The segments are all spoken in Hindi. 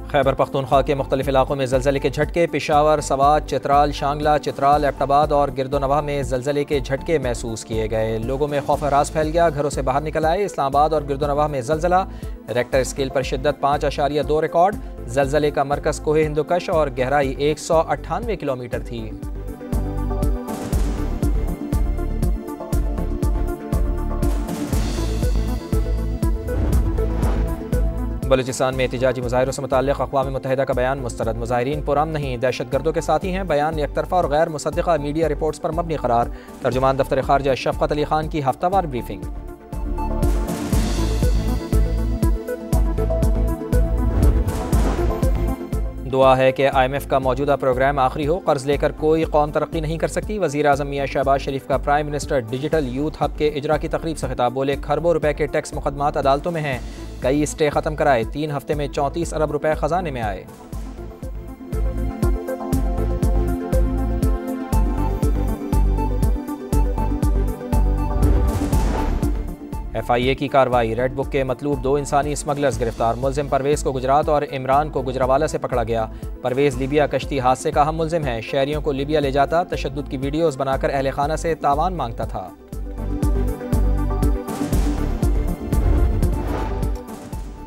खैबर पख्तूनख्वा के मुख्तलिफ इलाकों में ज़लज़ले के झटके। पेशावर, सवात, चित्राल, शांगला, चित्राल, एबटाबाद और गिरदोनवाह में ज़लज़ले के झटके महसूस किए गए। लोगों में खौफ हरास फैल गया, घरों से बाहर निकल आए। इस्लामाबाद और गिरदोनवाह में ज़लज़ला, रेक्टर स्केल पर शिद्दत 5.2 रिकॉर्ड। ज़लज़ले का मरकज़ कोहे हिंदुकश और गहराई 198 किलोमीटर थी। बलूचिस्तान में एहतजाजी मुजाहिरों से मुताल्लिक़ अक़वाम मुत्तहिदा का बयान मुस्तरद। मुजाहिरीन पुरअमन नहीं, दहशतगर्दों के साथी हैं। बयान एकतरफ़ा और गैर मुसद्दिक़ा मीडिया रिपोर्ट्स पर मबनी करार। तर्जुमान दफ्तर ख़ारजा शफ़क़त अली ख़ान की हफ्तावार ब्रीफिंग। दुआ है कि IMF का मौजूदा प्रोग्राम आखिरी हो। कर्ज लेकर कोई कौम तरक्की नहीं कर सकती। वज़ीर आज़म मियां शहबाज शरीफ का prime minister digital youth hub के इजरा की तकरीब से खिताब। बोले, खरबों रुपए के टैक्स मुकदमात अदालतों में हैं, कई स्टे ख़त्म कराए। 3 हफ्ते में 34 अरब रुपए ख़जाने में आए। FIA की कार्रवाई। रेड बुक के मतलूब 2 इंसानी स्मगलर्स गिरफ्तार। मुल्जिम परवेज़ को गुजरात और इमरान को गुजरावाला से पकड़ा गया। परवेज़ लीबिया कश्ती हादसे का अहम मुल्जिम है। शहरियों को लीबिया ले जाता, तशद्दुद की वीडियोज़ बनाकर अहले खाना से तावान मांगता था।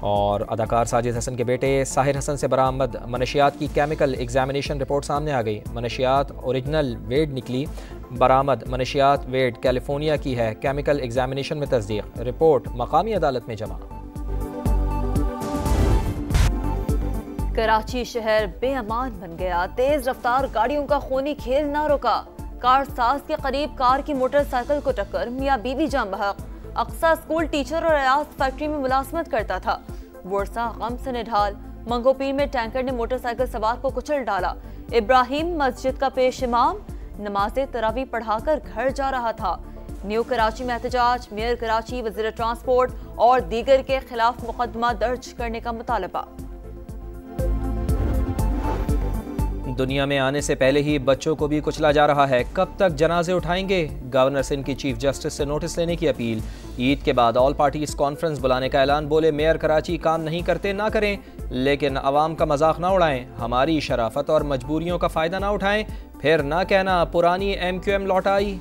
और अदाकार साजिद हसन के बेटे साहिर हसन से बरामद मनशियात की केमिकल एग्जामिनेशन रिपोर्ट सामने आ गई। मनशियात ओरिजिनल वेड निकली। बरामद मनशियात वेड कैलिफोर्निया की है। केमिकल एग्जामिनेशन में तस्दीक। रिपोर्ट मकामी अदालत में जमा। कराची शहर बेअमान बन गया। तेज रफ्तार गाड़ियों का खूनी खेल न रुका। कार साज के करीब कार की मोटरसाइकिल को टक्कर। मियाँ बीवी जान बहक। अक्सा स्कूल टीचर और अयाज फैक्ट्री में मुलाजमत करता था। वर्षा गम से निढाल। मंगोपीर में टैंकर ने मोटरसाइकिल सवार को कुचल डाला। इब्राहिम मस्जिद का पेश इमाम नमाज़े तरावी पढ़ाकर घर जा रहा था। न्यू कराची में एहतजाज। मेयर कराची, वज़ीर ट्रांसपोर्ट और दीगर के खिलाफ मुकदमा दर्ज करने का मुतालबा। दुनिया में आने से पहले ही बच्चों को भी कुचला जा रहा है। कब तक जनाजे उठाएंगे? गवर्नर सिंध की चीफ जस्टिस से नोटिस लेने की अपील। ईद के बाद ऑल पार्टीज कॉन्फ्रेंस बुलाने का ऐलान। बोले, मेयर कराची काम नहीं करते ना करें, लेकिन अवाम का मजाक ना उड़ाएं। हमारी शराफत और मजबूरियों का फ़ायदा ना उठाएं, फिर ना कहना पुरानी MQM लौट आई।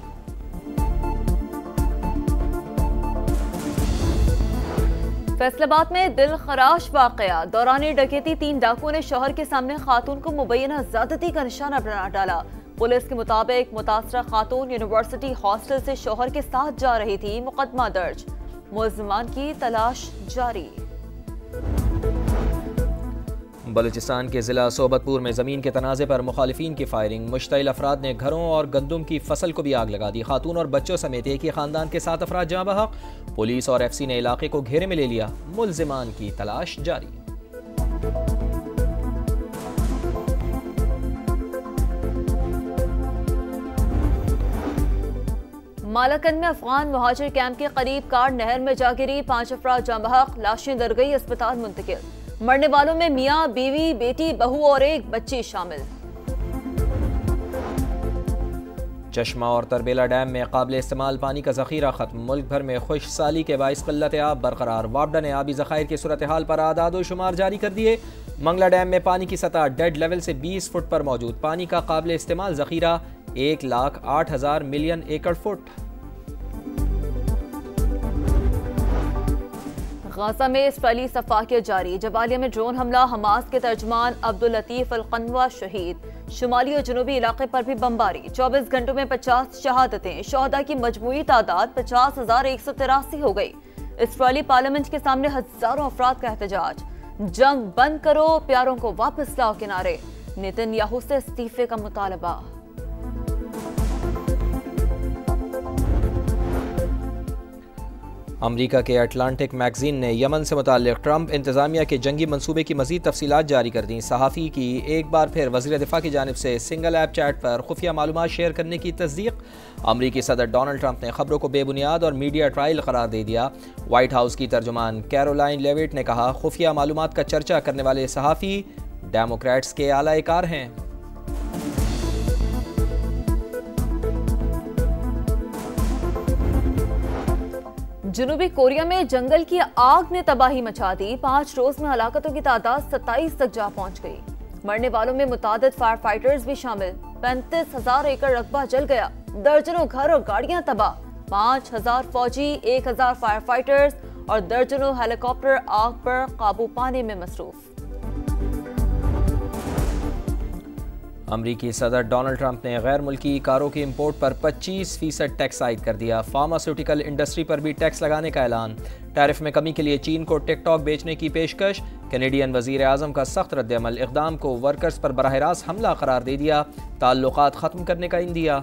फैसलाबाद में दिल खराश वाकया। दौरान डकैती 3 डाकुओं ने शौहर के सामने खातून को मुबैना ज़्यादती का निशाना बना डाला। पुलिस के मुताबिक मुतासरा खातून यूनिवर्सिटी हॉस्टल से शौहर के साथ जा रही थी। मुकदमा दर्ज। मुल्ज़िमान की तलाश जारी। बलूचिस्तान के ज़िला सोबतपुर में ज़मीन के तनाज़े पर मुखालिफिन की फायरिंग। मुश्तइल अफराद ने घरों और गंदुम की फसल को भी आग लगा दी। खातून और बच्चों समेत एक ही खानदान के 7 अफराद जाँ बहक। पुलिस और FC ने इलाके को घेरे में ले लिया। मुल्जिमान की तलाश जारी। मालाकंद में अफगान मुहाजिर कैंप के करीब कार नहर में जा गिरी। 5 अफराद जाँ बहक। लाशें दर गई अस्पताल मुंतकिल। मरने वालों में मियाँ, बीवी, बेटी, बहू और एक बच्ची शामिल। चश्मा और तरबेला डैम में काबिल इस्तेमाल पानी का ज़ख़ीरा ख़त्म। मुल्क भर में खुश साली के बाइस क़िल्लत आब बरकरार। वापडा ने आबी ज़ख़ायर की सूरत हाल पर आदाद शुमार जारी कर दिए। मंगला डैम में पानी की सतह डेड लेवल से 20 फुट पर मौजूद। पानी का काबिल इस्तेमाल ज़ख़ीरा 1,08,000 मिलियन एकड़ फुट। गाजा में इसराइली सफाकियत जारी। जबालिया में ड्रोन हमला। हमास के तर्जमान अब्दुल लतीफ अल कनवा शहीद। शुमाली और जनूबी इलाके पर भी बमबारी। 24 घंटों में 50 शहादतें। शहदा की मजमूई तादाद 50,183 हो गई। इसराइली पार्लियामेंट के सामने हजारों अफराद का एहतजाज। जंग बंद करो, प्यारों को वापस लाओ किनारे। नेतन्याहू से इस्तीफे का मुतालबा। अमरीका के अटलांटिक मैगजीन ने यमन से मुताल्लिक़ ट्रंप इंतज़ामिया के जंगी मंसूबे की मज़ीद तफसीलात जारी कर दी। सहाफ़ी की एक बार फिर वज़ीर दिफ़ा की जानिब से सिंगल ऐप चैट पर खुफिया मालूमात शेयर करने की तस्दीक। अमरीकी सदर डोनाल्ड ट्रंप ने खबरों को बेबुनियाद और मीडिया ट्रायल करार दे दिया। वाइट हाउस की तर्जुमान कैरोलाइन लेविट ने कहा, खुफिया मालूमात का चर्चा करने वाले सहाफ़ी डेमोक्रेट्स के आलाएकार हैं। जनूबी कोरिया में जंगल की आग ने तबाही मचा दी। 5 रोज में हलाकतों की तादाद 27 तक जा पहुंच गई। मरने वालों में मुतादिद फायर फाइटर्स भी शामिल। 35,000 एकड़ रकबा जल गया। दर्जनों घर और गाड़ियां तबाह। 5,000 फौजी, 1,000 फायर फाइटर्स और दर्जनों हेलीकॉप्टर आग पर काबू पाने में मसरूफ। अमरीकी सदर डोनाल्ड ट्रंप ने गैर मुल्की कारों की इंपोर्ट पर 25% टैक्स आयद कर दिया। फार्मास्यूटिकल इंडस्ट्री पर भी टैक्स लगाने का ऐलान। टैरिफ में कमी के लिए चीन को टिकटॉक बेचने की पेशकश। कैनेडियन वजीर आजम का सख्त रद्द-ए-अमल। इक़दाम को वर्कर्स पर बराह रास्त हमला करार दे दिया। ताल्लुकात खत्म करने का इंदिया।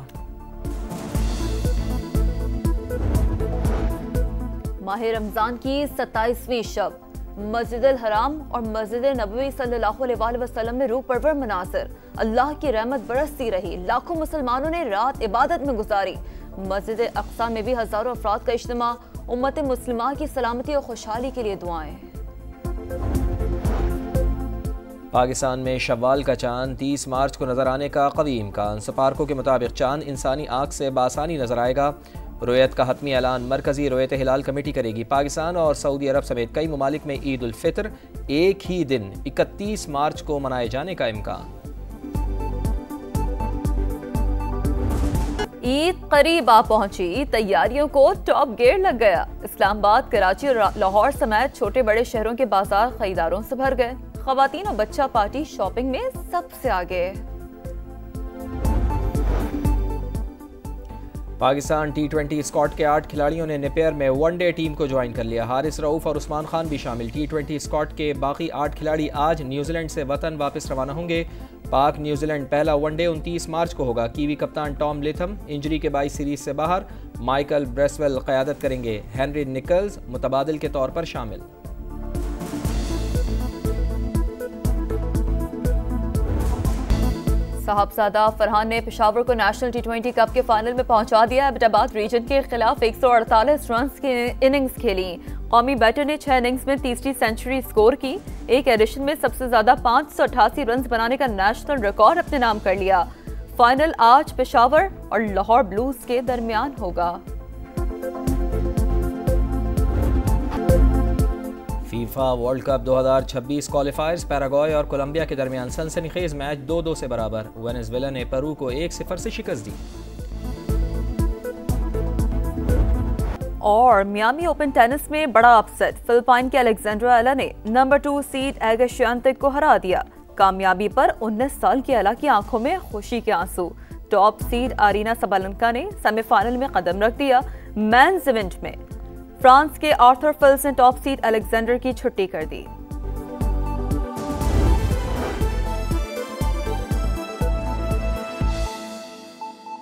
माह रमजान की 27वीं शब। मस्जिदुल हराम और मस्जिद नबवी सल्लल्लाहु अलैहि वसल्लम में रूह परवर मनासिर। अल्लाह की रहमत बरसती रही। लाखों मुसलमानों ने रात इबादत में गुजारी। मस्जिद अक्सा में भी हजारों अफराद का इज्तिमा। उम्मत मुस्लिमा की सलामती और खुशहाली के लिए दुआएं। पाकिस्तान में शव्वाल का चांद 30 मार्च को नजर आने का कवी इम्कान। सपारकों के मुताबिक चांद इंसानी आँख से बासानी नजर आएगा। रोयत का हतमी ऐलान मरकजी रोयत हिलाल कमेटी करेगी। पाकिस्तान और सऊदी अरब समेत कई ममालिक में ईद उल फितर एक ही दिन 31 मार्च को मनाए जाने का इम्कान। ईद करीब आ पहुंची। तैयारियों को टॉप गियर लग गया। इस्लामाबाद, कराची और लाहौर समेत छोटे बड़े शहरों के बाजार खरीदारों से भर गए। खवातीन और बच्चा पार्टी शॉपिंग में सबसे आगे। पाकिस्तान T20 स्क्वाड के 8 खिलाड़ियों ने नेपियर में वनडे टीम को ज्वाइन कर लिया। हारिस रऊफ और उस्मान खान भी शामिल। T20 स्क्वाड के बाकी 8 खिलाड़ी आज न्यूजीलैंड से वतन वापस रवाना होंगे। पाक न्यूजीलैंड पहला वनडे 29 मार्च को होगा। कीवी कप्तान टॉम लेथम इंजरी के बाईस सीरीज से बाहर। माइकल ब्रेसवेल क़यादत करेंगे। हेनरी निकल्स मुतबादिल के तौर पर शामिल। साहबजादा फरहान ने पेशावर को नेशनल T20 कप के फाइनल में पहुंचा दिया। एबटाबाद रीजन के खिलाफ 148 रन की इनिंग्स खेली। कौमी बैटर ने 6 इनिंग्स में तीसरी सेंचुरी स्कोर की। एक एडिशन में सबसे ज्यादा 588 रन बनाने का नेशनल रिकॉर्ड अपने नाम कर लिया। फाइनल आज पेशावर और लाहौर ब्लूज के दरमियान होगा। फीफा वर्ल्ड कप 2026 क्वालिफायर्स पैराग्वे और कोलंबिया के दरमियान सनसनीखेज मैच 2-2 से बराबर। वेनेजुएला ने पेरू को 1-0 से शिकस्त दी। और मियामी ओपन टेनिस में बड़ा अपसेट। फिलिपाइन के अलेक्जेंड्रा एला ने नंबर 2 सीड एगा श्योंटेक को हरा दिया। कामयाबी पर 19 साल की एला की आंखों में खुशी के आंसू। टॉप सीड आरीना सबालेंका ने सेमीफाइनल में कदम रख दिया। मेंस इवेंट में फ्रांस के आर्थर फिल्स ने टॉप सीड अलेक्जेंडर की छुट्टी कर दी।